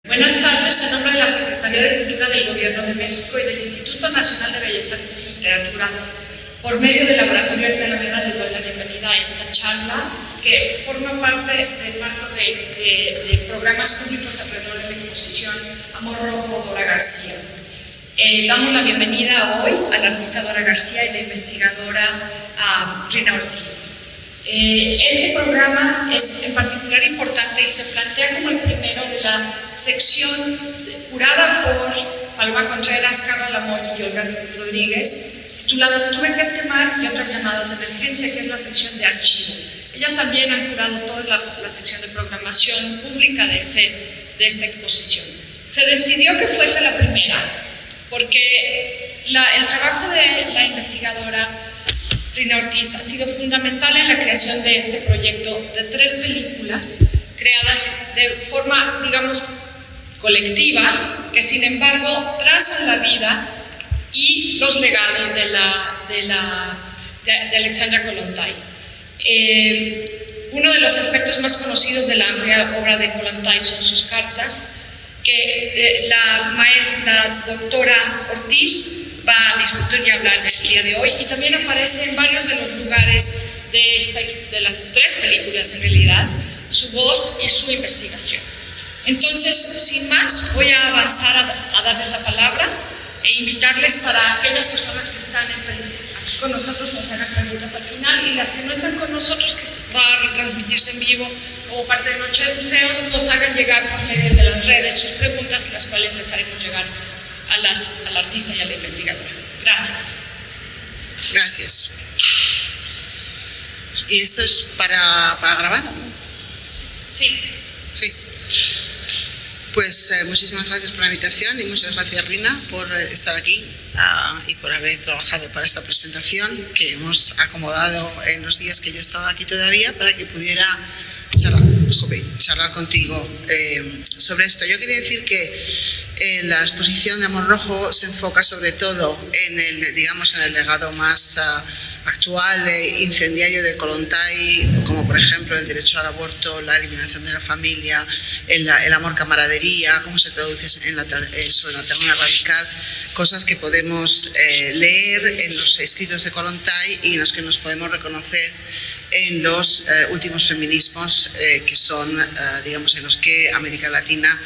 Buenas tardes, en nombre de la Secretaría de Cultura del Gobierno de México y del Instituto Nacional de Bellas Artes y Literatura, por medio del Laboratorio Arte Alameda, les doy la bienvenida a esta charla que forma parte del marco de programas públicos alrededor de la exposición Amor Rojo, Dora García. Damos la bienvenida hoy a la artista Dora García y la investigadora Rina Ortiz. Este programa es en particular importante y se plantea como el primero de la sección curada por Paloma Contreras, Carla Lamoy y Olga Rodríguez, titulada Tuve que quemar y otras llamadas de emergencia, que es la sección de archivo. Ellas también han curado toda la sección de programación pública de esta exposición. Se decidió que fuese la primera porque el trabajo de la investigadora Rina Ortiz ha sido fundamental en la creación de este proyecto de 3 películas creadas de forma, digamos, colectiva, que sin embargo trazan la vida y los legados de Alexandra Kollontai. Uno de los aspectos más conocidos de la amplia obra de Kollontai son sus cartas, que la maestra doctora Ortiz va a discutir y hablar el día de hoy, y también aparece en varios de los lugares de las 3 películas, en realidad, su voz y su investigación. Entonces, sin más, voy a avanzar a darles la palabra e invitarles para aquellas personas que están aquí con nosotros nos hagan preguntas al final, y las que no están con nosotros, que va a retransmitirse en vivo como parte de Noche de Museos, nos hagan llegar por medio de las redes sus preguntas, las cuales les haremos llegar al artista y a la investigadora. Gracias. Gracias. ¿Y esto es para grabar? Sí. Sí. Pues muchísimas gracias por la invitación y muchas gracias, Rina, por estar aquí y por haber trabajado para esta presentación que hemos acomodado en los días que yo estaba aquí todavía para que pudiera charlar contigo sobre esto. Yo quería decir que la exposición de Amor Rojo se enfoca sobre todo en el legado más actual e incendiario de Kollontai, como por ejemplo el derecho al aborto, la eliminación de la familia, el amor camaradería, cómo se traduce sobre la tribuna radical, cosas que podemos leer en los escritos de Kollontai y en los que nos podemos reconocer en los últimos feminismos que son, digamos, en los que América Latina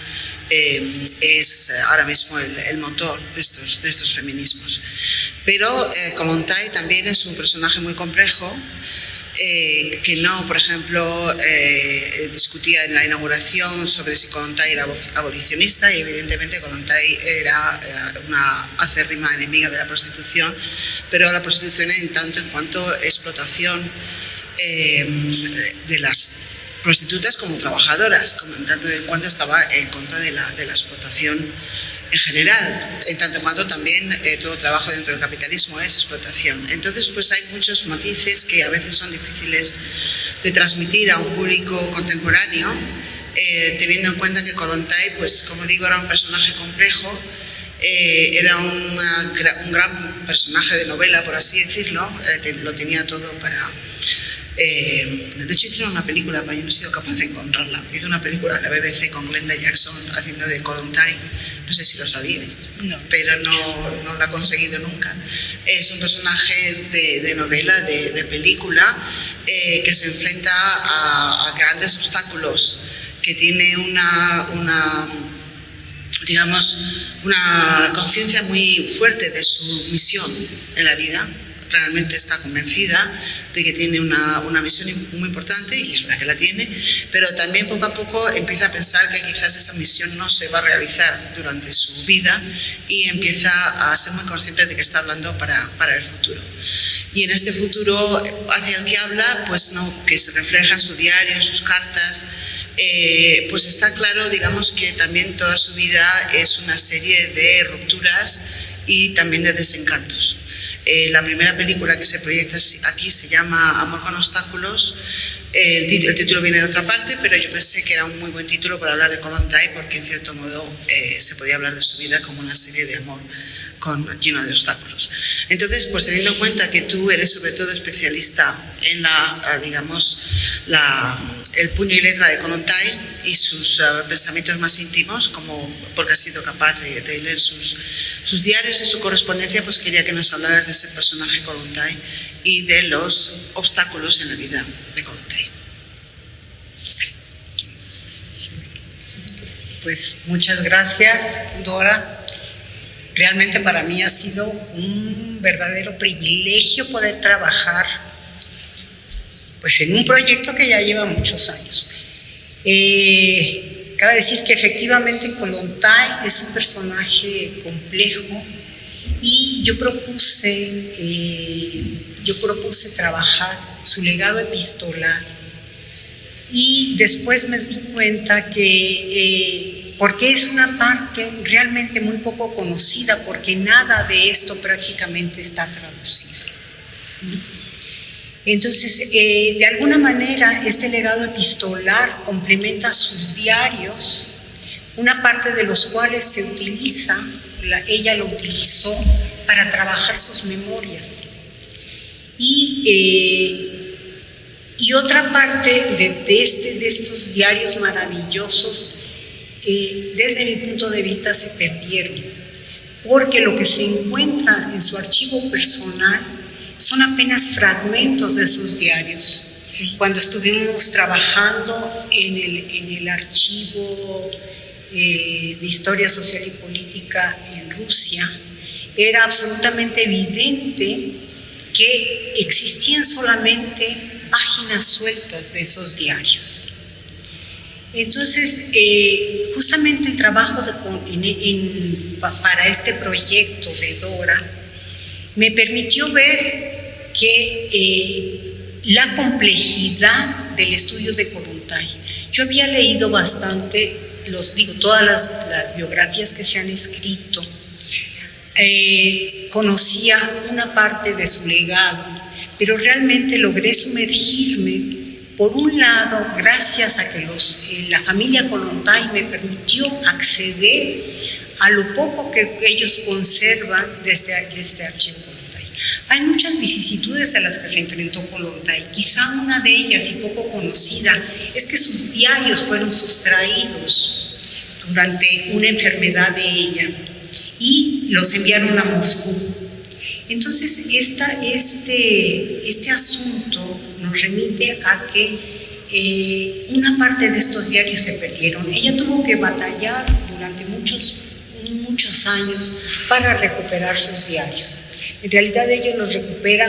es ahora mismo el motor de estos feminismos. Pero Kollontai también es un personaje muy complejo que no, por ejemplo, discutía en la inauguración sobre si Kollontai era abolicionista, y evidentemente Kollontai era una acérrima enemiga de la prostitución, pero la prostitución en tanto en cuanto explotación de las prostitutas como trabajadoras, en tanto en cuanto estaba en contra de la explotación en general, en tanto en cuanto también todo trabajo dentro del capitalismo es explotación. Entonces, pues hay muchos matices que a veces son difíciles de transmitir a un público contemporáneo, teniendo en cuenta que Kollontai, pues como digo, era un personaje complejo, era un gran personaje de novela, por así decirlo, lo tenía todo para... de hecho hicieron una película, pero yo no he sido capaz de encontrarla. Hizo una película la BBC con Glenda Jackson haciendo de Kollontai, no sé si lo sabíais, no, pero no lo ha conseguido nunca. Es un personaje de novela, de película, que se enfrenta a grandes obstáculos, que tiene una conciencia muy fuerte de su misión en la vida. Realmente está convencida de que tiene una misión muy importante, y es verdad que la tiene, pero también poco a poco empieza a pensar que quizás esa misión no se va a realizar durante su vida, y empieza a ser muy consciente de que está hablando para el futuro. Y en este futuro hacia el que habla, pues no, que se refleja en su diario, en sus cartas, pues está claro, digamos, que también toda su vida es una serie de rupturas y también de desencantos. La primera película que se proyecta aquí se llama Amor con obstáculos. El título viene de otra parte, pero yo pensé que era un muy buen título para hablar de Kollontai, porque en cierto modo se podía hablar de su vida como una serie de amor lleno de obstáculos. Entonces, pues teniendo en cuenta que tú eres sobre todo especialista en la el puño y letra de Kollontai y sus pensamientos más íntimos, como porque has sido capaz de leer sus diarios y su correspondencia, pues quería que nos hablaras de ese personaje Kollontai y de los obstáculos en la vida de Kollontai. Pues muchas gracias, Dora. Realmente para mí ha sido un verdadero privilegio poder trabajar pues en un proyecto que ya lleva muchos años. Cabe decir que efectivamente Kollontai es un personaje complejo y yo propuse trabajar su legado epistolar y después me di cuenta que porque es una parte realmente muy poco conocida, porque nada de esto prácticamente está traducido. Entonces, de alguna manera, este legado epistolar complementa sus diarios, una parte de los cuales se utiliza, ella lo utilizó para trabajar sus memorias. Y otra parte de estos diarios maravillosos, desde mi punto de vista, se perdieron, porque lo que se encuentra en su archivo personal son apenas fragmentos de sus diarios. Cuando estuvimos trabajando en el archivo de Historia Social y Política en Rusia, era absolutamente evidente que existían solamente páginas sueltas de esos diarios. Entonces, justamente el trabajo para este proyecto de Dora me permitió ver que la complejidad del estudio de Kollontai. Yo había leído bastante, todas las biografías que se han escrito, conocía una parte de su legado, pero realmente logré sumergirme. Por un lado, gracias a que la familia Kollontai me permitió acceder a lo poco que ellos conservan de este archivo Kollontai. Hay muchas vicisitudes a las que se enfrentó Kollontai. Quizá una de ellas, y poco conocida, es que sus diarios fueron sustraídos durante una enfermedad de ella y los enviaron a Moscú. Entonces, este asunto nos remite a que una parte de estos diarios se perdieron. Ella tuvo que batallar durante muchos años para recuperar sus diarios. En realidad ella los recupera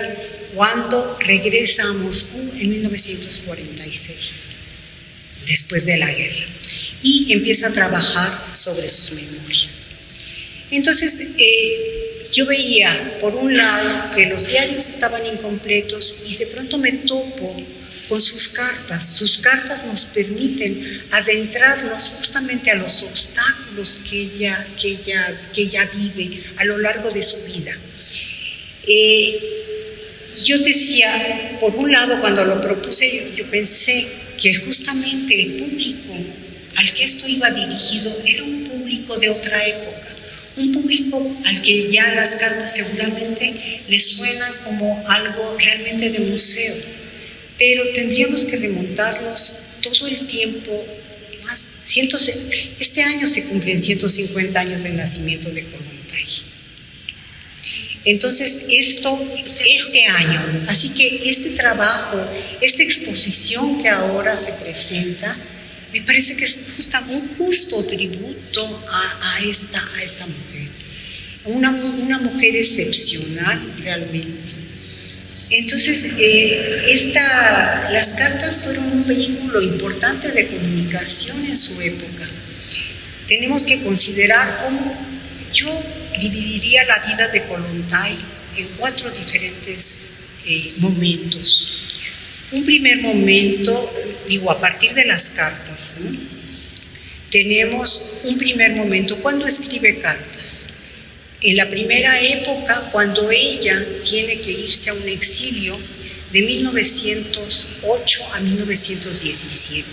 cuando regresa a Moscú en 1946, después de la guerra, y empieza a trabajar sobre sus memorias. Entonces, yo veía, por un lado, que los diarios estaban incompletos y de pronto me topo con sus cartas. Sus cartas nos permiten adentrarnos justamente a los obstáculos que ella vive a lo largo de su vida. Yo decía, por un lado, cuando lo propuse, yo pensé que justamente el público al que esto iba dirigido era un público de otra época. Un público al que ya las cartas seguramente les suenan como algo realmente de museo, pero tendríamos que remontarnos todo el tiempo. Este año se cumplen 150 años del nacimiento de Kollontai. Entonces, este año, así que este trabajo, esta exposición que ahora se presenta, me parece que es un justo tributo a esta mujer, una mujer excepcional realmente. Entonces, las cartas fueron un vehículo importante de comunicación en su época. Tenemos que considerar cómo yo dividiría la vida de Kollontai en 4 diferentes momentos. Un primer momento, a partir de las cartas, ¿no? Tenemos un primer momento cuando escribe cartas. En la primera época, cuando ella tiene que irse a un exilio de 1908 a 1917.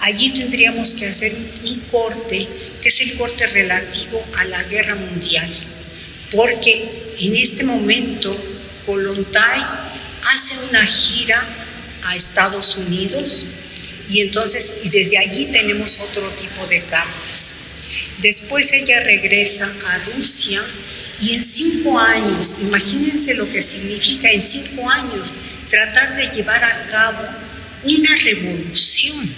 Allí tendríamos que hacer un corte, que es el corte relativo a la guerra mundial, porque en este momento Kollontai hace una gira a Estados Unidos y desde allí tenemos otro tipo de cartas. Después ella regresa a Rusia y en 5 años, imagínense lo que significa en 5 años, tratar de llevar a cabo una revolución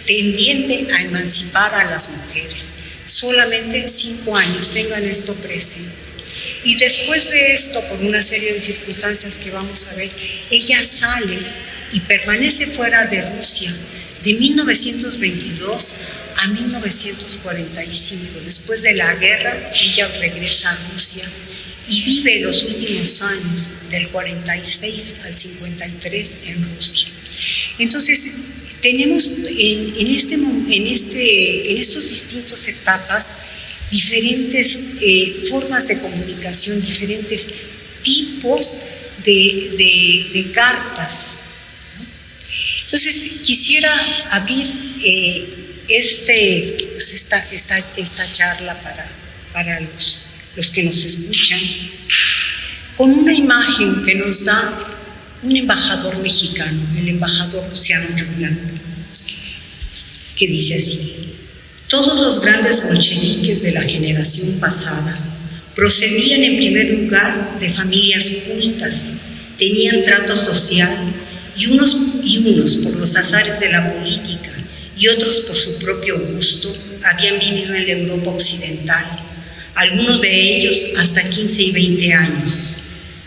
tendiente a emancipar a las mujeres. Solamente 5 años, tengan esto presente. Y después de esto, por una serie de circunstancias que vamos a ver, ella sale y permanece fuera de Rusia de 1922 a 1945. Después de la guerra, ella regresa a Rusia y vive los últimos años, del 46 al 53, en Rusia. Entonces, tenemos en estos distintas etapas diferentes formas de comunicación, diferentes tipos de cartas. Entonces, quisiera abrir esta charla para los que nos escuchan con una imagen que nos da un embajador mexicano, el embajador Luciano Yurlán, que dice así: todos los grandes bolcheviques de la generación pasada procedían en primer lugar de familias cultas, tenían trato social y unos por los azares de la política y otros por su propio gusto habían vivido en la Europa occidental, algunos de ellos hasta 15 y 20 años.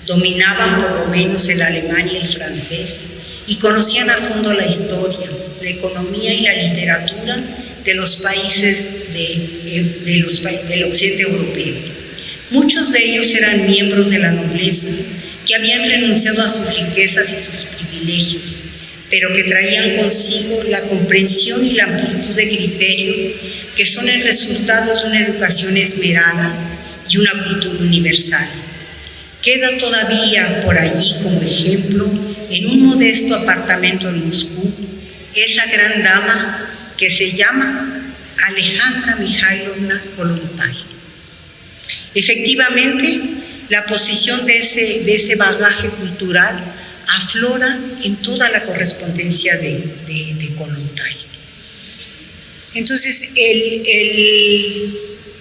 Dominaban por lo menos el alemán y el francés y conocían a fondo la historia, la economía y la literatura de los países del occidente europeo. Muchos de ellos eran miembros de la nobleza que habían renunciado a sus riquezas y sus privilegios, pero que traían consigo la comprensión y la amplitud de criterio que son el resultado de una educación esmerada y una cultura universal. Queda todavía por allí como ejemplo, en un modesto apartamento en Moscú, esa gran dama que se llama Alejandra Mikhailovna Kollontai. Efectivamente, la posición de ese bagaje cultural aflora en toda la correspondencia de Kollontai. Entonces,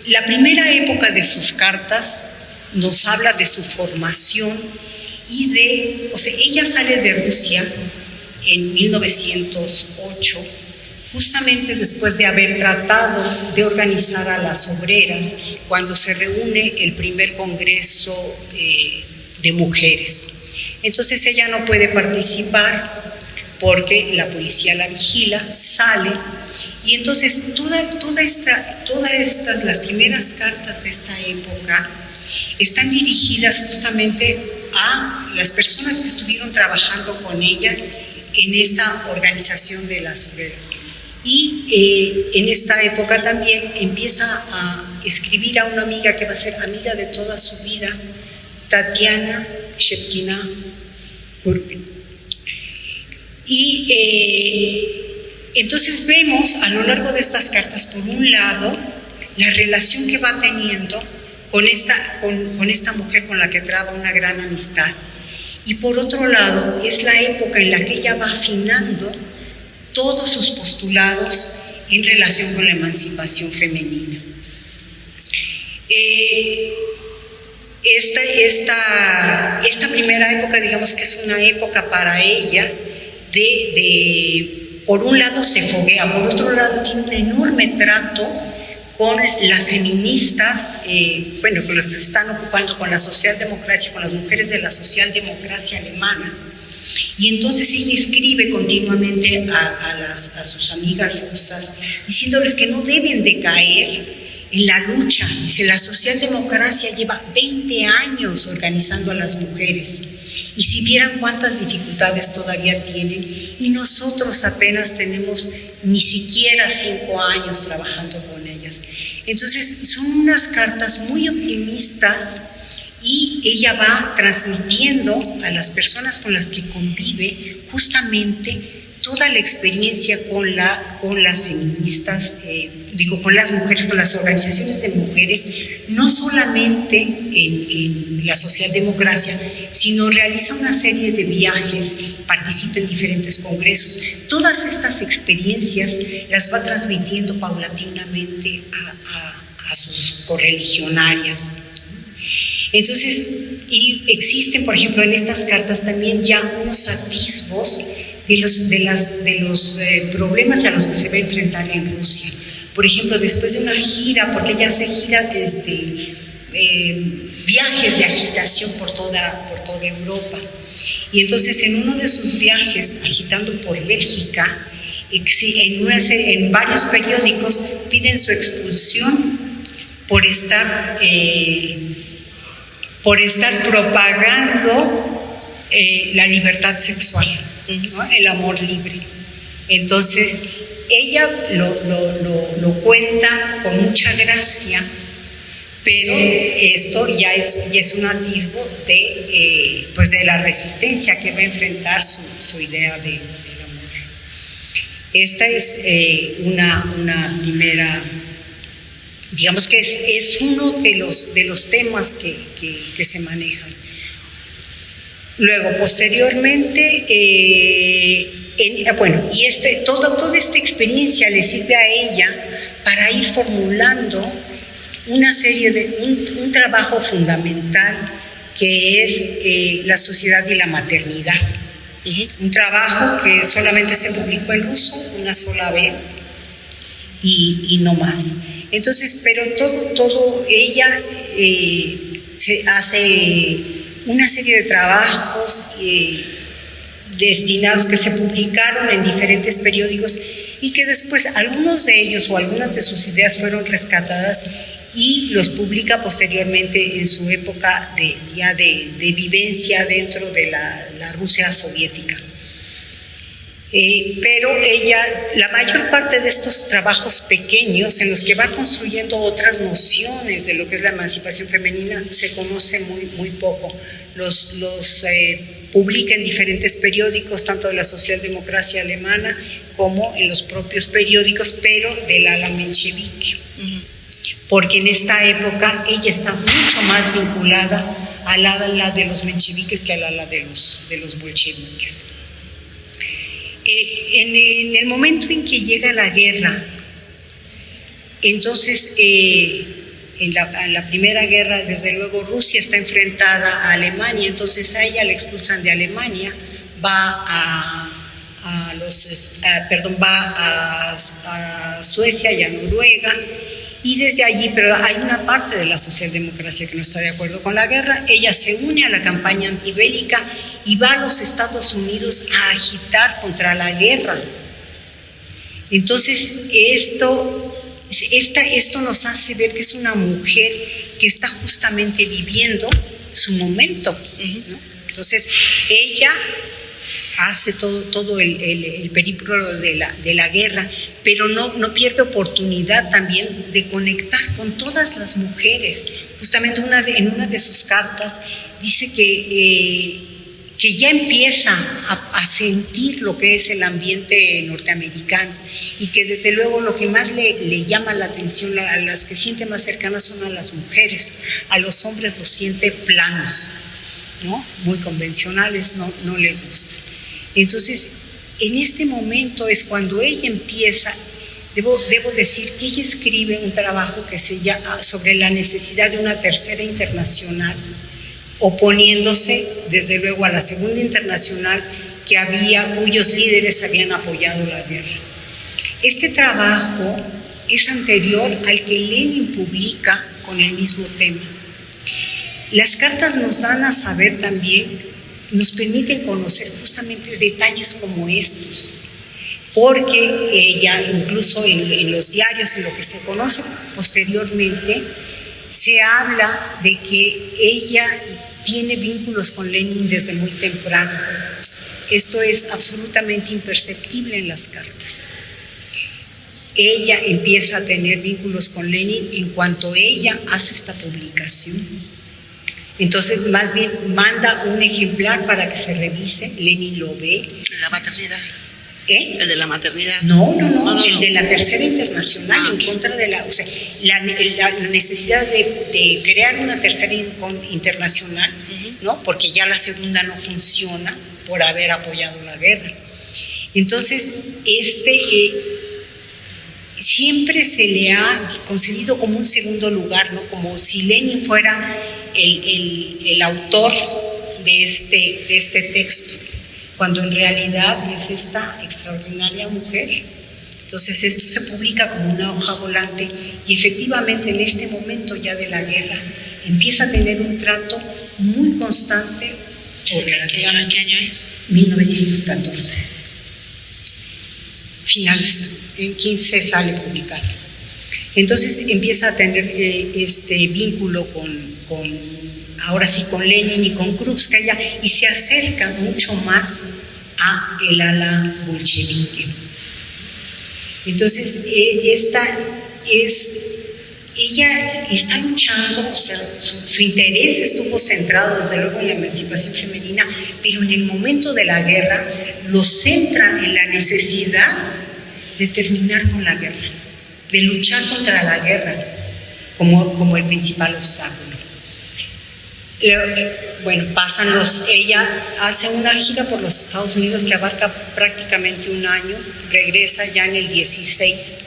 la primera época de sus cartas nos habla de su formación y ella sale de Rusia en 1908, justamente después de haber tratado de organizar a las obreras cuando se reúne el primer congreso de mujeres. Entonces ella no puede participar porque la policía la vigila, sale, y entonces las primeras cartas de esta época están dirigidas justamente a las personas que estuvieron trabajando con ella en esta organización de las obreras. Y en esta época también empieza a escribir a una amiga que va a ser amiga de toda su vida, Tatiana Shevkina Kurpin. Y entonces vemos a lo largo de estas cartas, por un lado, la relación que va teniendo con esta mujer con la que traba una gran amistad. Y por otro lado, es la época en la que ella va afinando todos sus postulados en relación con la emancipación femenina. Esta primera época, digamos que es una época para ella por un lado se foguea, por otro lado tiene un enorme trato con las feministas, con las que se están ocupando, con la socialdemocracia, con las mujeres de la socialdemocracia alemana. Y entonces ella escribe continuamente a sus amigas rusas, diciéndoles que no deben de caer en la lucha. Dice, la socialdemocracia lleva 20 años organizando a las mujeres, y si vieran cuántas dificultades todavía tienen, y nosotros apenas tenemos ni siquiera 5 años trabajando con ellas. Entonces son unas cartas muy optimistas, y ella va transmitiendo a las personas con las que convive justamente toda la experiencia con las feministas, con las mujeres, con las organizaciones de mujeres, no solamente en la socialdemocracia, sino realiza una serie de viajes, participa en diferentes congresos. Todas estas experiencias las va transmitiendo paulatinamente a sus correligionarias. Entonces, y existen, por ejemplo, en estas cartas también ya unos atisbos de los problemas a los que se va a enfrentar en Rusia. Por ejemplo, después de una gira, porque ella hace gira viajes de agitación por toda Europa. Y entonces en uno de sus viajes, agitando por Bélgica, en varios periódicos piden su expulsión por estar propagando la libertad sexual, ¿no? El amor libre. Entonces, ella lo cuenta con mucha gracia, pero esto ya es un atisbo de la resistencia que va a enfrentar su idea del amor. Esta es una primera, digamos que es uno de los temas que se manejan. Luego, posteriormente, toda esta experiencia le sirve a ella para ir formulando una serie un trabajo fundamental que es la sociedad y la maternidad. Un trabajo que solamente se publicó en ruso una sola vez y no más. Entonces, pero todo ella se hace una serie de trabajos destinados que se publicaron en diferentes periódicos y que después algunos de ellos o algunas de sus ideas fueron rescatadas y los publica posteriormente en su época de vivencia dentro de la Rusia soviética. Pero ella, la mayor parte de estos trabajos pequeños en los que va construyendo otras nociones de lo que es la emancipación femenina se conoce muy poco. Los publica en diferentes periódicos, tanto de la socialdemocracia alemana como en los propios periódicos, pero del ala menchevique. Porque en esta época ella está mucho más vinculada al ala de los mencheviques que al ala de los bolcheviques. En el momento en que llega la guerra, entonces en la Primera Guerra, desde luego Rusia está enfrentada a Alemania, entonces a ella la expulsan de Alemania, va a Suecia y a Noruega, y desde allí, pero hay una parte de la socialdemocracia que no está de acuerdo con la guerra, ella se une a la campaña antibélica y va a los Estados Unidos a agitar contra la guerra. Entonces, esto nos hace ver que es una mujer que está justamente viviendo su momento, ¿no? Entonces, ella hace todo el periplo de la guerra, pero no pierde oportunidad también de conectar con todas las mujeres. Justamente en una de sus cartas dice que ya empieza a sentir lo que es el ambiente norteamericano y que desde luego lo que más le llama la atención, a las que siente más cercanas son a las mujeres. A los hombres los siente planos, ¿no? Muy convencionales, no le gusta. Entonces, en este momento es cuando ella empieza, debo decir que ella escribe un trabajo que se llama sobre la necesidad de una tercera internacional, oponiéndose desde luego a la segunda internacional cuyos líderes habían apoyado la guerra. Este trabajo es anterior al que Lenin publica con el mismo tema. Las cartas nos dan a saber también, nos permiten conocer justamente detalles como estos, porque ella, incluso en los diarios, en lo que se conoce posteriormente, se habla de que ella tiene vínculos con Lenin desde muy temprano. Esto es absolutamente imperceptible en las cartas. Ella empieza a tener vínculos con Lenin en cuanto ella hace esta publicación. Entonces, más bien, manda un ejemplar para que se revise. Lenin lo ve. La maternidad. El de la maternidad. No, el de la Tercera Internacional, en contra de la... O sea, la necesidad de crear una Tercera Internacional, ¿no? Porque ya la segunda no funciona por haber apoyado la guerra. Entonces, siempre se le ha concedido como un segundo lugar, ¿no? Como si Lenin fuera el autor de este texto, cuando en realidad es esta extraordinaria mujer. Entonces esto se publica como una hoja volante y efectivamente en este momento ya de la guerra empieza a tener un trato muy constante. ¿Qué año es? 1914. Finales, en 15 sale publicado. Entonces empieza a tener este vínculo ahora sí con Lenin y con Krupskaya, y se acerca mucho más a el ala bolchevique. Entonces ella está luchando, o sea, su interés estuvo centrado desde luego en la emancipación femenina, pero en el momento de la guerra lo centra en la necesidad de terminar con la guerra, de luchar contra la guerra como el principal obstáculo. Bueno, ella hace una gira por los Estados Unidos que abarca prácticamente un año, regresa ya en el 16,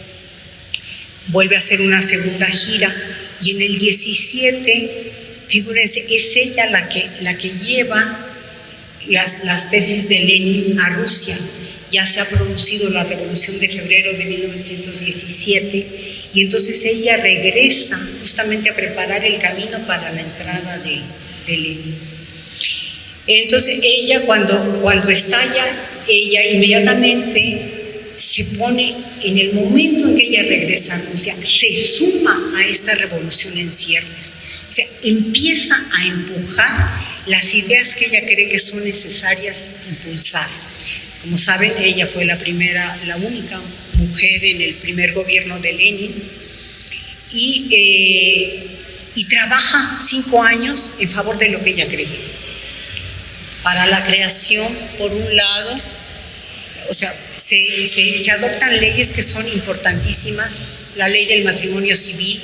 vuelve a hacer una segunda gira y en el 17, figúrense, es ella la que lleva las tesis de Lenin a Rusia. Ya se ha producido la Revolución de Febrero de 1917 y entonces ella regresa justamente a preparar el camino para la entrada de Lenin. Entonces ella cuando estalla, ella inmediatamente se pone, en el momento en que ella regresa a Rusia, se suma a esta revolución en ciernes. O sea, empieza a empujar las ideas que ella cree que son necesarias impulsar. Como saben, ella fue la única mujer en el primer gobierno de Lenin y trabaja 5 años en favor de lo que ella cree. Para la creación, por un lado, o sea, se adoptan leyes que son importantísimas, la ley del matrimonio civil,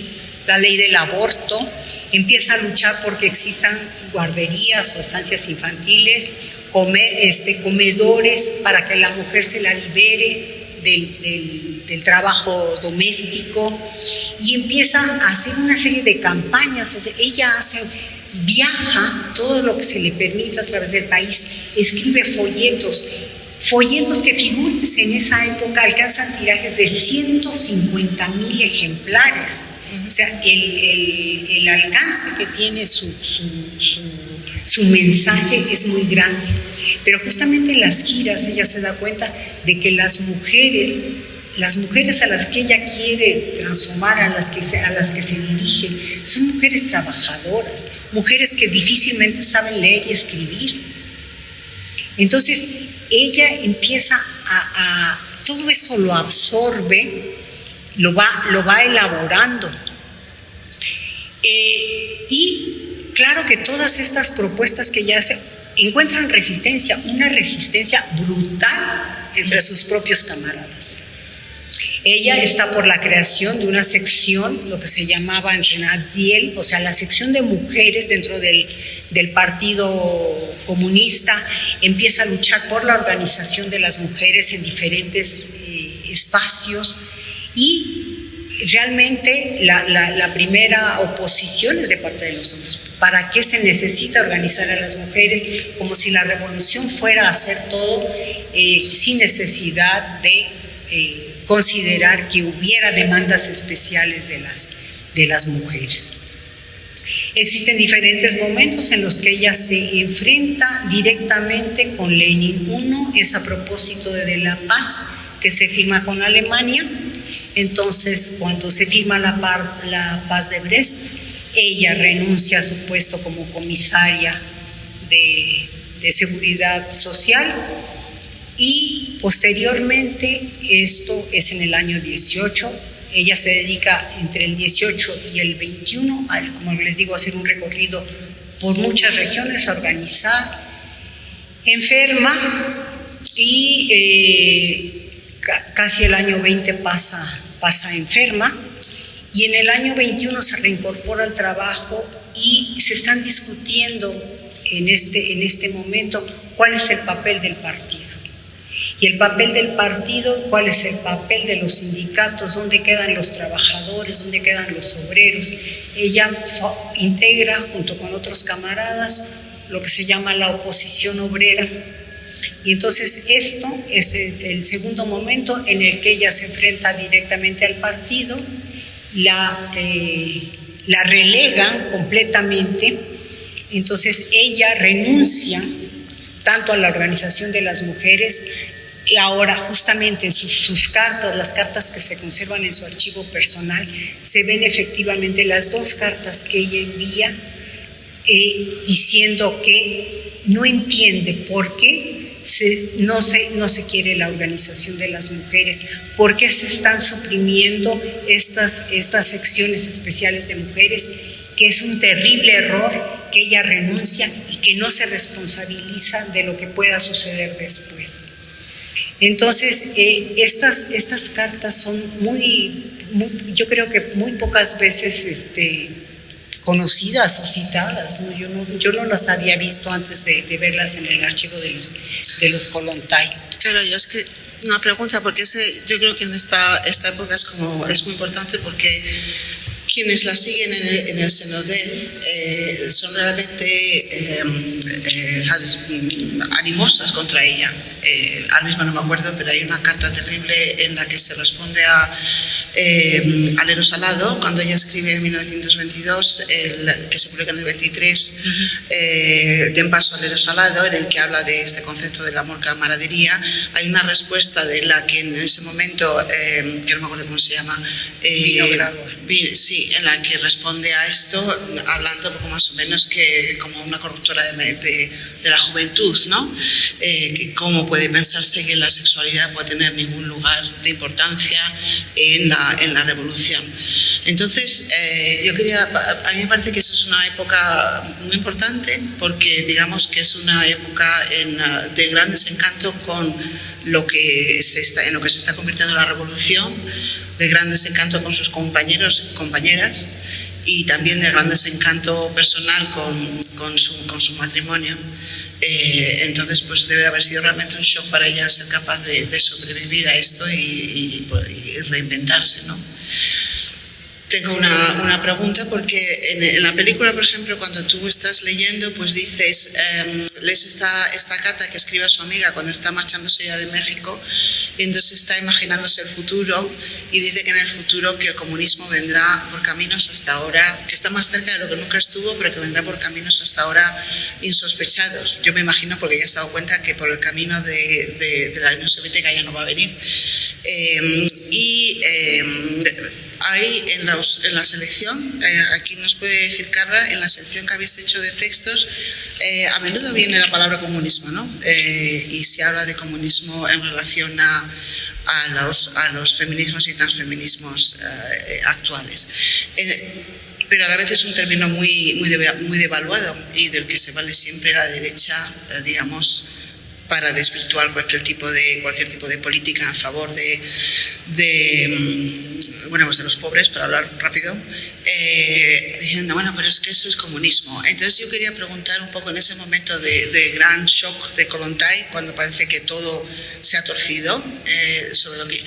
la ley del aborto, empieza a luchar porque existan guarderías o estancias infantiles, comedores para que la mujer se la libere del trabajo doméstico, y empieza a hacer una serie de campañas. O sea, ella viaja todo lo que se le permite a través del país, escribe folletos que, figúrense, en esa época alcanzan tirajes de 150,000 ejemplares. O sea, el alcance que tiene su mensaje es muy grande. Pero justamente en las giras ella se da cuenta de que las mujeres a las que ella quiere transformar, a las que se dirige, son mujeres trabajadoras, mujeres que difícilmente saben leer y escribir. Entonces ella empieza todo esto lo absorbe, lo va elaborando. Y claro que todas estas propuestas que ella hace encuentran resistencia, una resistencia brutal entre sus propios camaradas. Ella está por la creación de una sección, lo que se llamaba en Renadiel, o sea, la sección de mujeres dentro del Partido Comunista. Empieza a luchar por la organización de las mujeres en diferentes espacios, y realmente la primera oposición es de parte de los hombres. ¿Para qué se necesita organizar a las mujeres? Como si la revolución fuera a hacer todo sin necesidad de considerar que hubiera demandas especiales de las mujeres. Existen diferentes momentos en los que ella se enfrenta directamente con Lenin. Uno es a propósito de la paz que se firma con Alemania. Entonces, cuando se firma la paz de Brest, ella renuncia a su puesto como comisaria de Seguridad Social, y posteriormente, esto es en el año 18, ella se dedica entre el 18 y el 21, como les digo, a hacer un recorrido por muchas regiones, a organizar. Enferma, y casi el año 20 pasa enferma, y en el año 21 se reincorpora al trabajo y se están discutiendo en este momento cuál es el papel del partido. Y el papel del partido, cuál es el papel de los sindicatos, dónde quedan los trabajadores, dónde quedan los obreros. Ella integra junto con otros camaradas lo que se llama la oposición obrera. Y entonces esto es el segundo momento en el que ella se enfrenta directamente al partido, la relegan completamente. Entonces ella renuncia tanto a la organización de las mujeres, y ahora justamente en sus cartas, las cartas que se conservan en su archivo personal, se ven efectivamente las dos cartas que ella envía diciendo que no entiende por qué no se quiere la organización de las mujeres, por qué se están suprimiendo estas secciones especiales de mujeres, que es un terrible error, que ella renuncia y que no se responsabiliza de lo que pueda suceder después. Entonces, estas cartas son yo creo que muy pocas veces conocidas o citadas, ¿no? Yo no las había visto antes de verlas en el archivo de los Kollontai. Claro, yo es que una pregunta, porque yo creo que en esta época es muy importante, porque quienes la siguen en el Senodén son realmente animosas contra ella. Ahora mismo no me acuerdo, pero hay una carta terrible en la que se responde a Lero Salado, cuando ella escribe en 1922, que se publica en el 23, Den paso a Lero Salado, en el que habla de este concepto del amor camaradería. Hay una respuesta de la que en ese momento, que no me acuerdo cómo se llama, sí, en la que responde a esto, hablando poco más o menos que como una corruptora de la juventud, ¿no? Que cómo puede pensarse que la sexualidad puede tener ningún lugar de importancia en la revolución. Entonces, a mí me parece que eso es una época muy importante, porque digamos que es una época de gran desencanto con en lo que se está convirtiendo la revolución, de gran desencanto con sus compañeros y compañeras, y también de gran desencanto personal con su matrimonio. Entonces, pues debe haber sido realmente un shock para ella ser capaz de sobrevivir a esto y reinventarse, ¿no? Tengo una pregunta, porque en la película, por ejemplo, cuando tú estás leyendo, pues dices, lees esta carta que escribe a su amiga cuando está marchándose ya de México, y entonces está imaginándose el futuro, y dice que en el futuro que el comunismo vendrá por caminos hasta ahora, que está más cerca de lo que nunca estuvo, pero que vendrá por caminos hasta ahora insospechados. Yo me imagino, porque ya se ha dado cuenta que por el camino de la Unión Soviética ya no va a venir. Ahí en la selección, aquí nos puede decir Carla, en la selección que habéis hecho de textos, a menudo viene la palabra comunismo, ¿no? Y se habla de comunismo en relación a los feminismos y transfeminismos actuales. Pero a la vez es un término muy devaluado, y del que se vale siempre la derecha, digamos, para desvirtuar cualquier tipo de política en favor de los pobres, para hablar rápido, diciendo, bueno, pero es que eso es comunismo. Entonces yo quería preguntar un poco en ese momento de gran shock de Kollontai, cuando parece que todo se ha torcido, sobre lo que...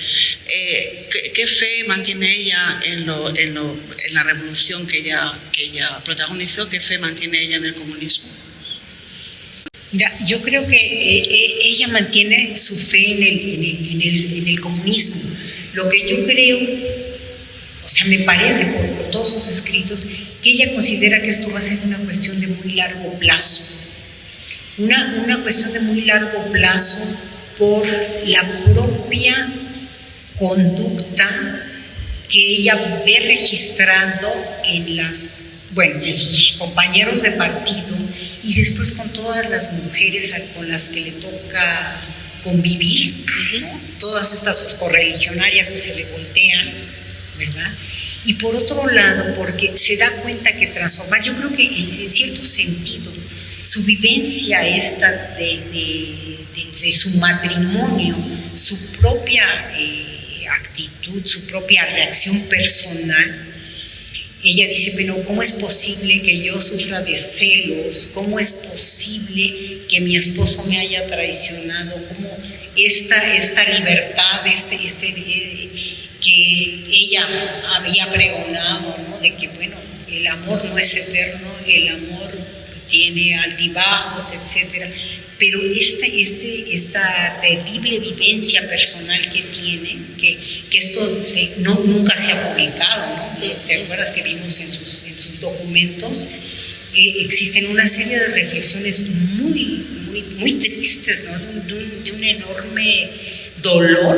¿Qué fe mantiene ella en la revolución que ella protagonizó? ¿Qué fe mantiene ella en el comunismo? Mira, yo creo que ella mantiene su fe en el comunismo. Lo que yo creo, o sea, me parece por todos sus escritos, que ella considera que esto va a ser una cuestión de muy largo plazo. Una cuestión de muy largo plazo por la propia conducta que ella ve registrando en sus compañeros de partido, y después con todas las mujeres con las que le toca convivir, ¿no? Todas estas sus correligionarias que se le voltean, ¿verdad? Y por otro lado, porque se da cuenta que transformar, yo creo que en cierto sentido, su vivencia esta de su matrimonio, su propia actitud, su propia reacción personal. Ella dice, pero ¿cómo es posible que yo sufra de celos? ¿Cómo es posible que mi esposo me haya traicionado? ¿Cómo esta libertad, que ella había pregonado, ¿no? De que, bueno, el amor no es eterno, el amor tiene altibajos, etcétera. Pero esta terrible vivencia personal que tiene, que esto nunca se ha publicado, ¿no? ¿Te acuerdas que vimos en sus documentos? Existen una serie de reflexiones muy, muy, muy tristes, ¿no? De un enorme dolor.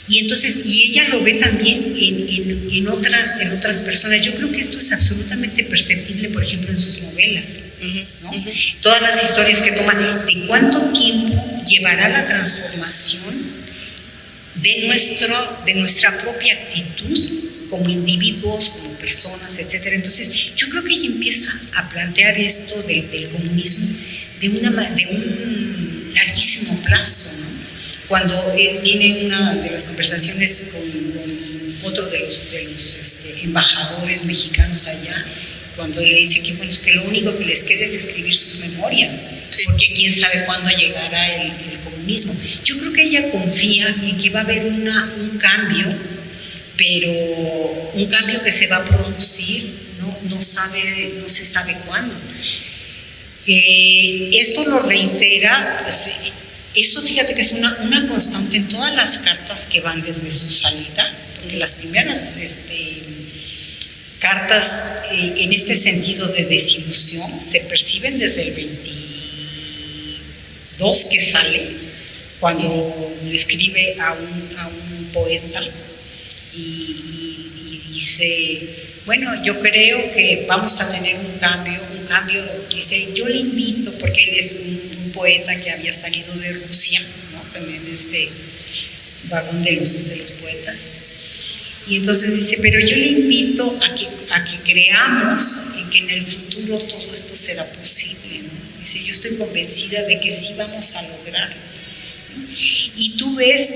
Y entonces, ella lo ve también en otras personas. Yo creo que esto es absolutamente perceptible, por ejemplo, en sus novelas, ¿no? Todas las historias que toman, de cuánto tiempo llevará la transformación de nuestra propia actitud como individuos, como personas, etc. Entonces, yo creo que ella empieza a plantear esto del comunismo de un larguísimo plazo, ¿no? Cuando tiene una de las conversaciones con otro de los embajadores mexicanos allá, cuando le dice que, bueno, es que lo único que les queda es escribir sus memorias, sí, porque quién sabe cuándo llegará el comunismo. Yo creo que ella confía en que va a haber un cambio, pero un cambio que se va a producir, no se sabe cuándo. Esto lo reitera. Eso, fíjate que es una constante en todas las cartas que van desde su salida, porque las primeras cartas en este sentido de desilusión se perciben desde el 22 que sale, cuando le escribe a un poeta y dice, bueno, yo creo que vamos a tener un cambio, dice, yo le invito, porque él es un poeta que había salido de Rusia, ¿no? En este vagón de los poetas, y entonces dice, pero yo le invito a que creamos en que en el futuro todo esto será posible, ¿no? Dice, yo estoy convencida de que sí vamos a lograr, ¿no? Y tú ves,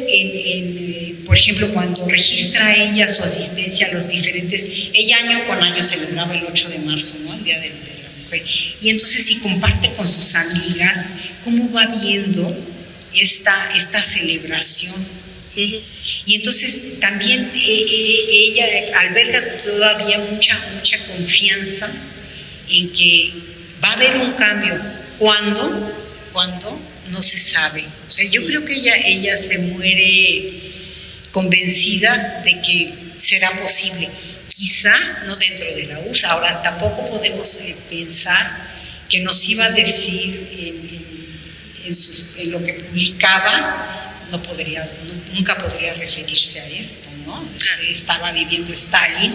por ejemplo, cuando registra ella su asistencia a los diferentes, ella año con año celebraba el 8 de marzo, ¿no? El Día de la Mujer, y entonces si comparte con sus amigas cómo va viendo esta celebración. Y entonces también ella alberga todavía mucha confianza en que va a haber un cambio. ¿Cuándo? No se sabe. O sea, yo creo que ella se muere convencida de que será posible. Quizá no dentro de la URSS. Ahora, tampoco podemos pensar que nos iba a decir en lo que publicaba, nunca podría referirse a esto, ¿no? Estaba viviendo Stalin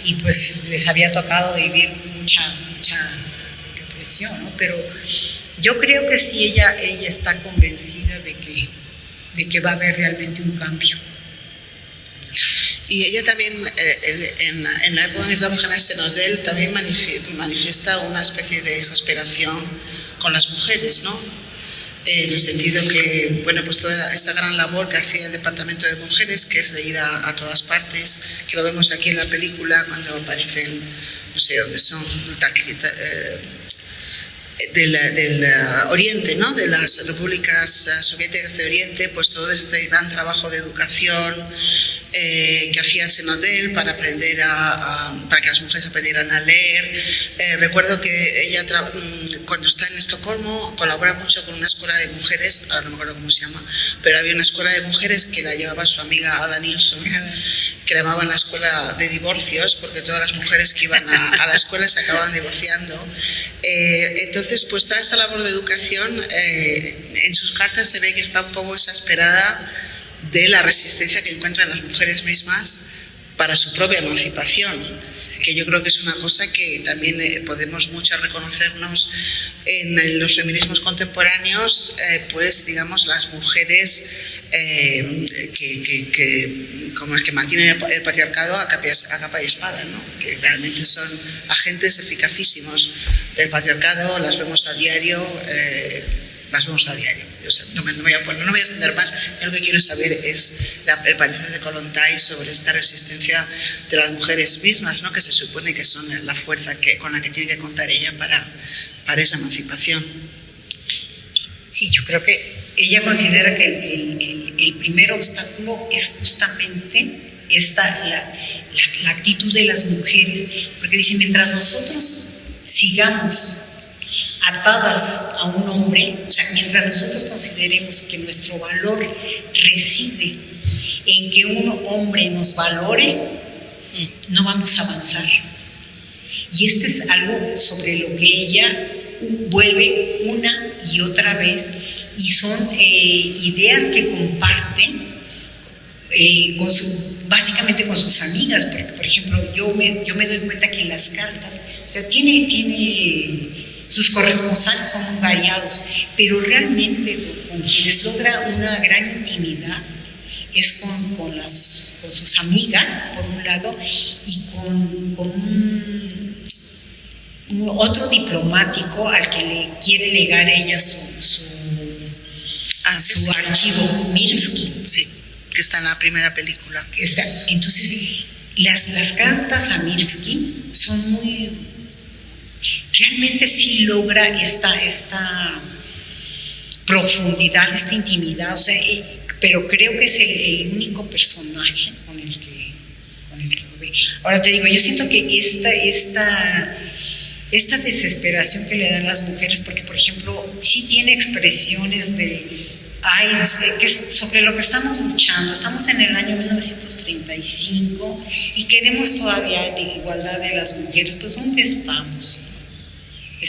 y pues les había tocado vivir mucha represión, ¿no? Pero yo creo que sí, ella está convencida de que va a haber realmente un cambio. Y ella también, en la época en que trabaja en el Senodel, también manifiesta una especie de exasperación con las mujeres, ¿no? En el sentido que, bueno, pues toda esa gran labor que hacía el Departamento de Mujeres, que es de ir a todas partes, que lo vemos aquí en la película cuando aparecen, no sé dónde son, del Oriente, ¿no? De las repúblicas soviéticas de Oriente, pues todo este gran trabajo de educación que hacía el Senodel para aprender para que las mujeres aprendieran a leer. Recuerdo que ella cuando está en Estocolmo colabora mucho con una escuela de mujeres, ahora no me acuerdo cómo se llama, pero había una escuela de mujeres que la llevaba su amiga Ada Nilsson, que la llamaban la escuela de divorcios, porque todas las mujeres que iban a la escuela se acababan divorciando. Entonces, pues toda esa labor de educación, en sus cartas se ve que está un poco exasperada de la resistencia que encuentran las mujeres mismas para su propia emancipación, sí, que yo creo que es una cosa que también podemos muchas reconocernos en los feminismos contemporáneos, pues digamos las mujeres como el que mantienen el patriarcado a capa y espada, ¿no? Que realmente son agentes eficacísimos del patriarcado, las vemos a diario. O sea, no me voy a extender más. Yo lo que quiero saber es el parecer de Kollontai sobre esta resistencia de las mujeres mismas, ¿no? Que se supone que son la fuerza con la que tiene que contar ella para esa emancipación. Sí, yo creo que ella considera que el primer obstáculo es justamente la actitud de las mujeres, porque dice, mientras nosotros sigamos atadas a un hombre, o sea, mientras nosotros consideremos que nuestro valor reside en que un hombre nos valore, no vamos a avanzar. Y este es algo sobre lo que ella vuelve una y otra vez, y son ideas que comparten básicamente con sus amigas, porque por ejemplo yo me doy cuenta que en las cartas, o sea, sus corresponsales son muy variados, pero realmente con quienes logra una gran intimidad es con sus amigas, por un lado, y con otro diplomático al que le quiere legar ella su archivo, Mirsky. Sí, que está en la primera película. Entonces, las cartas a Mirsky son muy... Realmente sí logra esta profundidad, esta intimidad, o sea, pero creo que es el único personaje con el que lo ve. Ahora te digo, yo siento que esta desesperación que le dan las mujeres, porque por ejemplo, sí tiene expresiones sobre lo que estamos luchando. Estamos en el año 1935 y queremos todavía la igualdad de las mujeres. Pues ¿dónde estamos? ¿Qué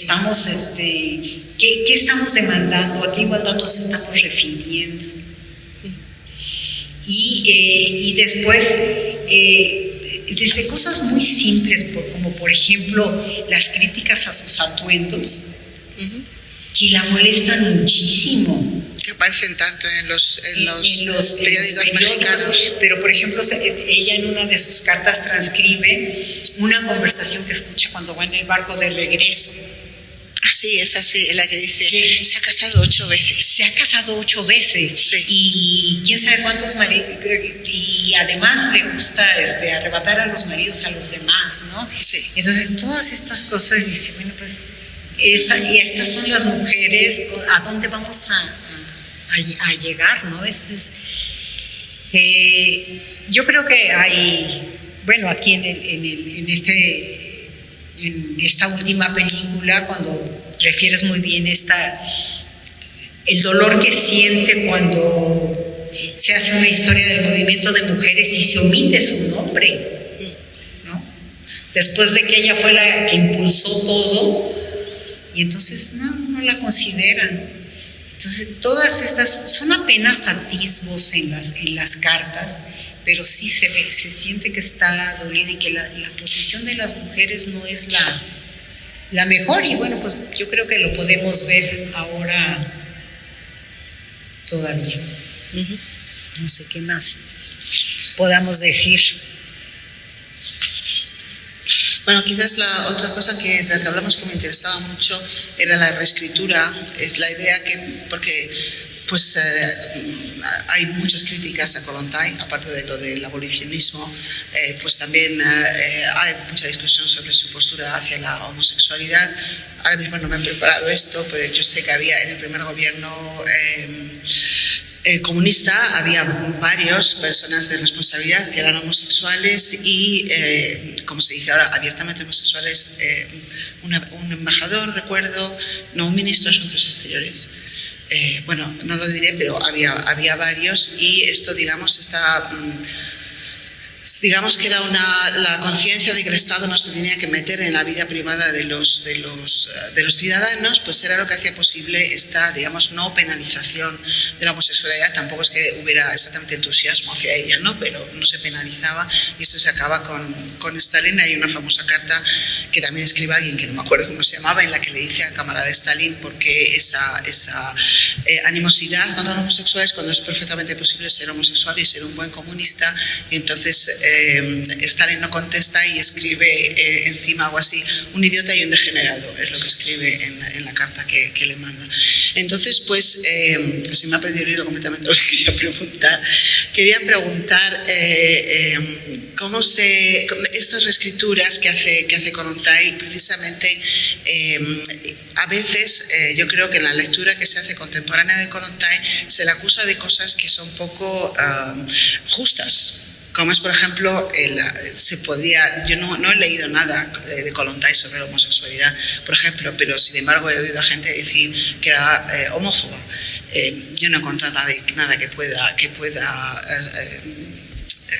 estamos demandando? ¿A qué igualdad nos estamos refiriendo? Y después, desde cosas muy simples, como por ejemplo las críticas a sus atuendos, que la molestan muchísimo. Que aparecen tanto en los periódicos mexicanos. Pero por ejemplo, ella en una de sus cartas transcribe una conversación que escucha cuando va en el barco de regreso. Sí, es así, en la que dice, se ha casado 8 veces. Se ha casado 8 veces. Sí. Y quién sabe cuántos maridos. Y además le gusta arrebatar a los maridos a los demás, ¿no? Sí. Entonces, todas estas cosas, dice, bueno, pues, estas son las mujeres, ¿a dónde vamos a llegar, ¿no? Yo creo que hay, bueno, aquí en esta última película, cuando refieres muy bien el dolor que siente cuando se hace una historia del movimiento de mujeres y se omite su nombre, ¿no? Después de que ella fue la que impulsó todo, y entonces no la consideran. Entonces, todas estas son apenas atisbos en las cartas, pero sí se siente que está dolida y que la posición de las mujeres no es la mejor. Y bueno, pues yo creo que lo podemos ver ahora todavía. No sé qué más podamos decir. Bueno, quizás la otra cosa de la que hablamos que me interesaba mucho era la reescritura. Es la idea porque pues hay muchas críticas a Kollontai, aparte de lo del abolicionismo, pues también hay mucha discusión sobre su postura hacia la homosexualidad. Ahora mismo no me he preparado esto, pero yo sé que había en el primer gobierno comunista, había varias personas de responsabilidad que eran homosexuales y, como se dice ahora, abiertamente homosexuales. Un embajador, recuerdo, no, un ministro de Asuntos Exteriores. Bueno, no lo diré, pero había varios, y esto, digamos, digamos que era la conciencia de que el Estado no se tenía que meter en la vida privada de los ciudadanos, pues era lo que hacía posible esta, digamos, no penalización de la homosexualidad. Tampoco es que hubiera exactamente entusiasmo hacia ella, ¿no? Pero no se penalizaba, y esto se acaba con Stalin. Hay una famosa carta que también escribe alguien, que no me acuerdo cómo se llamaba, en la que le dice al camarada Stalin por qué esa animosidad contra los homosexuales cuando es perfectamente posible ser homosexual y ser un buen comunista. Y entonces Stalin no contesta y escribe encima algo así: un idiota y un degenerado, es lo que escribe en la carta que le manda. Entonces, pues, se me ha perdido el hilo completamente lo que quería preguntar cómo estas reescrituras que hace Kollontai, precisamente, a veces yo creo que en la lectura que se hace contemporánea de Kollontai se le acusa de cosas que son poco justas. Como es, por ejemplo, yo no he leído nada de Kollontai sobre la homosexualidad, por ejemplo, pero sin embargo he oído a gente decir que era homófoba. Yo no he encontrado nada que pueda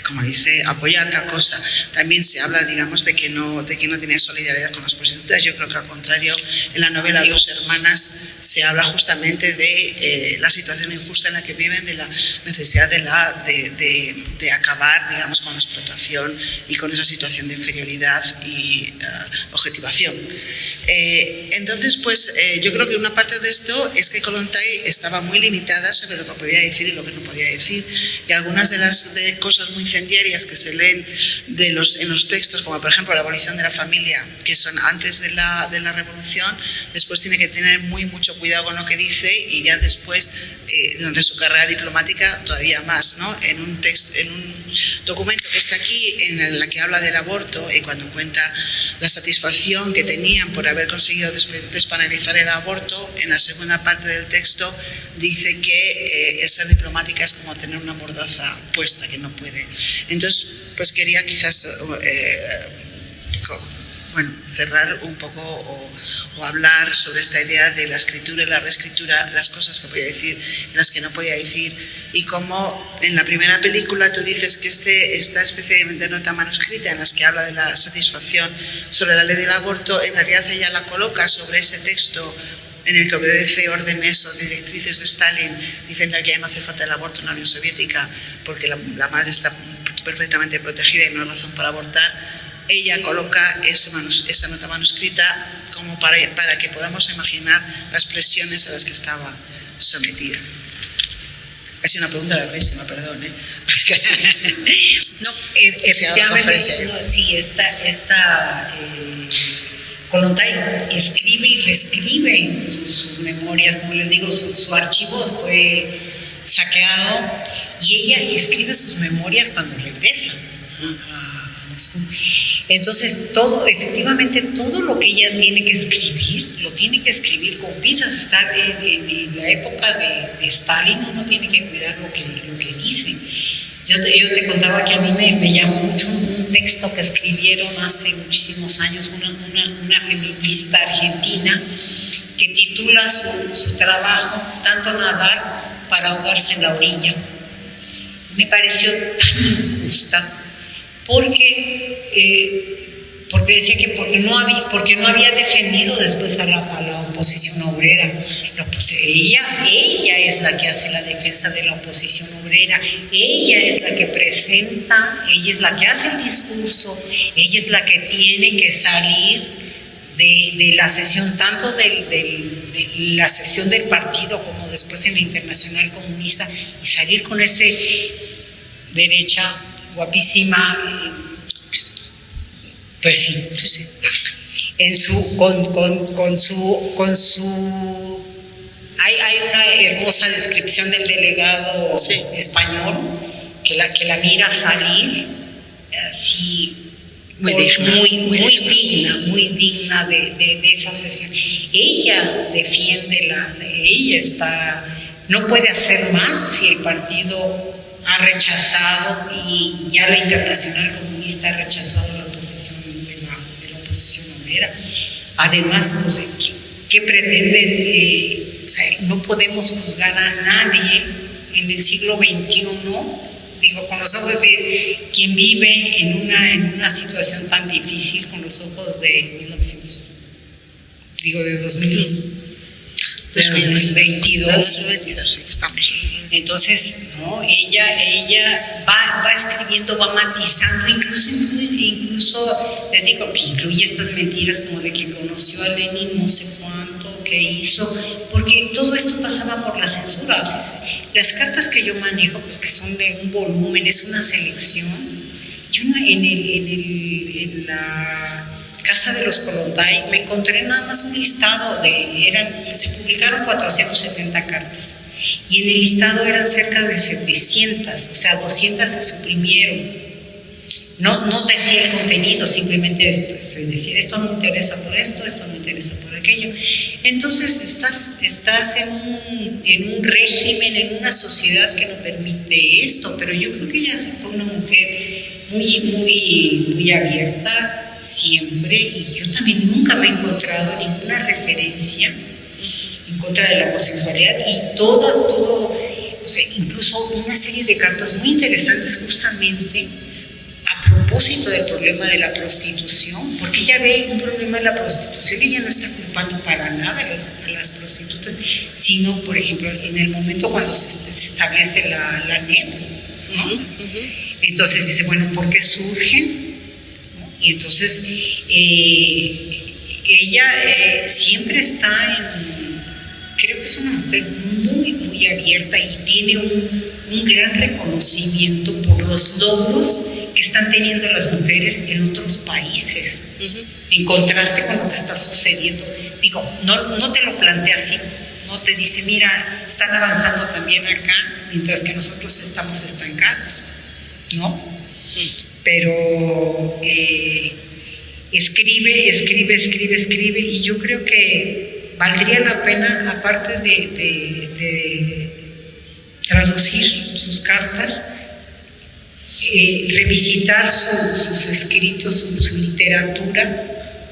como dice, apoyar tal cosa. También se habla, digamos, de que no tenía solidaridad con las prostitutas. Yo creo que al contrario, en la novela Dos Hermanas se habla justamente de la situación injusta en la que viven, de la necesidad de acabar, digamos, con la explotación y con esa situación de inferioridad y objetivación. Entonces, pues, yo creo que una parte de esto es que Kollontai estaba muy limitada sobre lo que podía decir y lo que no podía decir, y algunas de las cosas muy incendiarias que se leen en los textos, como por ejemplo la abolición de la familia, que son antes de la revolución, después tiene que tener mucho cuidado con lo que dice, y ya después, durante su carrera diplomática, todavía más, ¿no? En un documento que está aquí, en la que habla del aborto, y cuando cuenta la satisfacción que tenían por haber conseguido despenalizar el aborto, en la segunda parte del texto dice que ser diplomática es como tener una mordaza puesta que no puede. Entonces, pues quería quizás cerrar un poco o hablar sobre esta idea de la escritura y la reescritura, las cosas que podía decir y las que no podía decir, y cómo en la primera película tú dices que esta especie de nota manuscrita en las que habla de la satisfacción sobre la ley del aborto, en realidad ella la coloca sobre ese texto en el que obedece órdenes o directrices de Stalin, diciendo que ya no hace falta el aborto en la Unión Soviética porque la madre está perfectamente protegida y no hay razón para abortar. Ella coloca esa nota manuscrita como para que podamos imaginar las presiones a las que estaba sometida. Ha sido una pregunta larguísima, perdón, ¿eh? No, efectivamente, no, sí, Kollontai escribe y reescribe sus memorias, como les digo, su archivo fue saqueado, y ella escribe sus memorias cuando regresa a Moscú. Entonces, efectivamente, todo lo que ella tiene que escribir, lo tiene que escribir con pinzas. Está en la época de Stalin, uno tiene que cuidar lo que dice. Yo te contaba que a mí me llamó mucho un texto que escribieron hace muchísimos años una feminista argentina, que titula su trabajo "Tanto nadar para ahogarse en la orilla". Me pareció tan injusta, porque decía que porque no había defendido después a la oposición obrera. Ella es la que hace la defensa de la oposición obrera, ella es la que presenta, ella es la que hace el discurso, ella es la que tiene que salir de la sesión, tanto de la sesión del partido como después en la Internacional Comunista, y salir con ese derecha guapísima, pues sí, hay una hermosa descripción del delegado español que la mira salir así, muy digna de esa sesión. Ella defiende no puede hacer más si el partido ha rechazado, y ya la Internacional Comunista ha rechazado la oposición de la oposición obrera. Además, no sé, ¿qué pretenden? No podemos juzgar a nadie en el siglo XXI digo, con los ojos de quien vive en una situación tan difícil, con los ojos de 1900, digo, de 2022. Sí, que estamos. Entonces, ¿no? Ella va escribiendo, va matizando, incluso les digo, que incluye estas mentiras como de que conoció a Lenin no sé cuánto, que hizo, porque todo esto pasaba por la censura. O sea, las cartas que yo manejo, pues que son de un volumen, es una selección. Yo en la Casa de los Kollontai me encontré nada más un listado se publicaron 470 cartas. Y en el listado eran cerca de 700, o sea, 200 se suprimieron. No decía el contenido, simplemente se decía, esto me interesa por esto me interesa por aquello. Entonces estás en un régimen, en una sociedad que no permite esto, pero yo creo que ella fue una mujer muy abierta siempre, y yo también nunca me he encontrado ninguna referencia en contra de la homosexualidad, y todo, o sea, incluso una serie de cartas muy interesantes justamente a propósito del problema de la prostitución, porque ella ve un problema de la prostitución y ella no está culpando para nada a las prostitutas, sino, por ejemplo, en el momento cuando se establece la NEP, ¿no? Entonces dice, bueno, ¿por qué surgen? ¿No? Y entonces ella siempre está creo que es una mujer muy abierta y tiene un gran reconocimiento por los logros que están teniendo las mujeres en otros países, en contraste con lo que está sucediendo. Digo, no te lo plantea así, no te dice, mira, están avanzando también acá, mientras que nosotros estamos estancados, ¿no? Pero escribe, y yo creo que valdría la pena, aparte de traducir sus cartas, revisitar sus escritos, su literatura,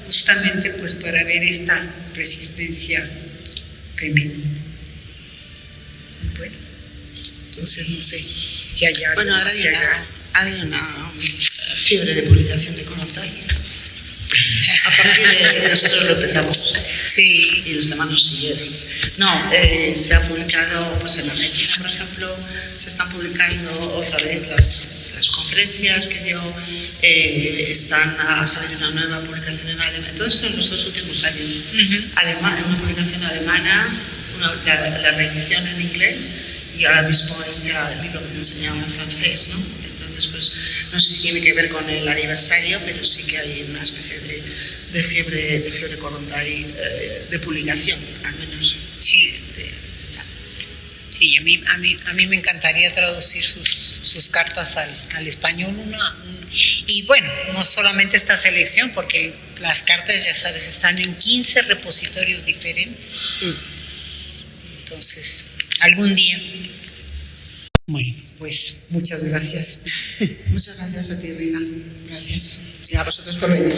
justamente pues para ver esta resistencia femenina. Bueno, entonces no sé si hay algo. Bueno, ahora hay una fiebre de publicación de Kollontai. A partir de nosotros lo empezamos. Sí. Y los demás nos siguieron. No, se ha publicado, pues en Argentina, por ejemplo, se están publicando otra vez las conferencias que dio, ha salido una nueva publicación en alemán. Todo esto en los 2 últimos años. Una publicación alemana, la reedición en inglés, y ahora mismo este libro que te enseñaba en francés, ¿no? Entonces, pues, no sé si tiene que ver con el aniversario, pero sí que hay una especie de fiebre Kollontai de publicación, al menos. Sí. Sí, a mí me encantaría traducir sus cartas al español. Y bueno, no solamente esta selección, porque las cartas, ya sabes, están en 15 repositorios diferentes. Entonces, algún día. Bueno, pues muchas gracias. Muchas gracias a ti, Rina. Gracias. Y a vosotros por venir.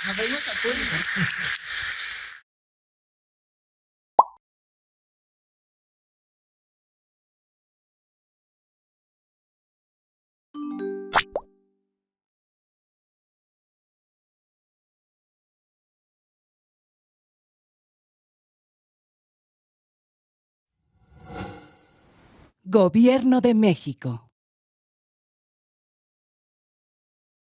Nos vemos a punto. Gobierno de México.